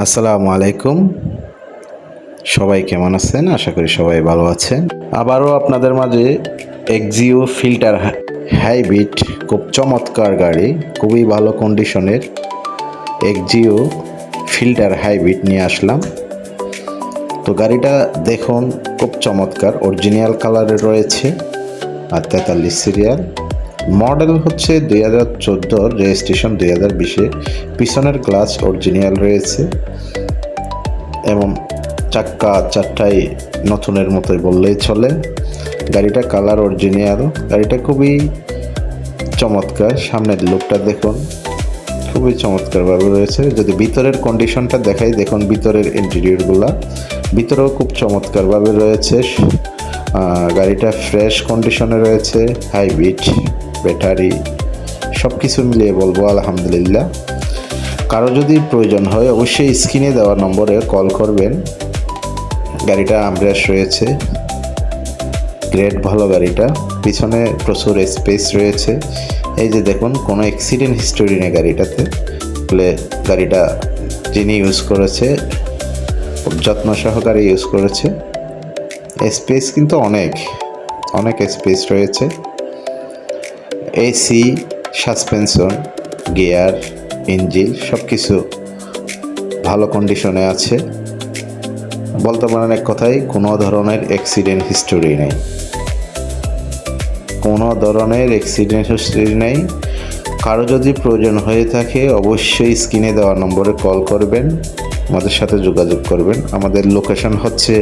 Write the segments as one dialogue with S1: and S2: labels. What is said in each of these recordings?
S1: আসসালামু আলাইকুম। সবাই কেমন আছেন? আশা করি সবাই ভালো আছেন। আবারও আপনাদের মাঝে এক্সিও ফিল্টার হাইব্রিড খুব চমৎকার গাড়ি, খুবই ভালো কন্ডিশনের এক্সিও ফিল্টার হাইব্রিড নিয়ে আসলাম। তো গাড়িটা দেখুন, খুব চমৎকার, অরিজিনাল কালারে রয়েছে আর 43 সিরিয়াল। মডেল হচ্ছে 2014, রেজিস্ট্রেশন 2020। পিছনের গ্লাস অরিজিনাল রয়েছে এবং চাক্কা চারটাই নতুনের মতোই বললেই চলে। গাড়িটা কালার অরিজিনাল, গাড়িটা খুবই চমৎকার। সামনের লুকটা দেখুন, খুবই চমৎকারভাবে রয়েছে। যদি ভিতরের কন্ডিশনটা দেখাই, দেখুন ভিতরের ইন্টেরিয়রগুলা, ভিতরেও খুব চমৎকারভাবে রয়েছে। গাড়িটা ফ্রেশ কন্ডিশনে রয়েছে, হাইব্রিড, ব্যাটারি সব কিছু মিলিয়ে বলবো আলহামদুলিল্লাহ। কারো যদি প্রয়োজন হয় অবশ্যই স্ক্রিনে দেওয়া নম্বরে কল করবেন। গাড়িটা আমব্রেস রয়েছে, গ্রেড ভালো গাড়িটা। পিছনে প্রচুর স্পেস রয়েছে। এই যে দেখুন, কোনো অ্যাক্সিডেন্ট হিস্টোরি নেই গাড়িটাতে। বলে গাড়িটা যিনি ইউজ করেছে যত্ন সহকারে ইউজ করেছে। স্পেস কিন্তু অনেক অনেক স্পেস রয়েছে। এসি, সাসপেনশন, গিয়ার, ইঞ্জিন সব কিছু ভালো কন্ডিশনে আছে। বলতে পারেন এক কথায় কোনো ধরনের অ্যাক্সিডেন্ট হিস্টোরি নেই, কোনো ধরনের অ্যাক্সিডেন্ট হিস্টোরি নেই। কারো যদি প্রয়োজন হয়ে থাকে অবশ্যই স্ক্রিনে দেওয়া নম্বরে কল করবেন, আমাদের সাথে যোগাযোগ করবেন। আমাদের লোকেশন হচ্ছে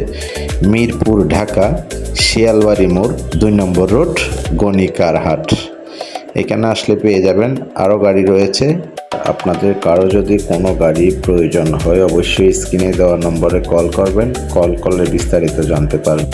S1: মিরপুর, ঢাকা, শিয়ালবাড়ি মোড়, 2 নম্বর রোড, গণিকারহাট। এখানে আসলে পেয়ে যাবেন। আরও গাড়ি রয়েছে। আপনাদের কারো যদি কোনো গাড়ি প্রয়োজন হয় অবশ্যই স্ক্রিনে দেওয়া নম্বরে কল করবেন, কল করলে বিস্তারিত জানতে পারবেন।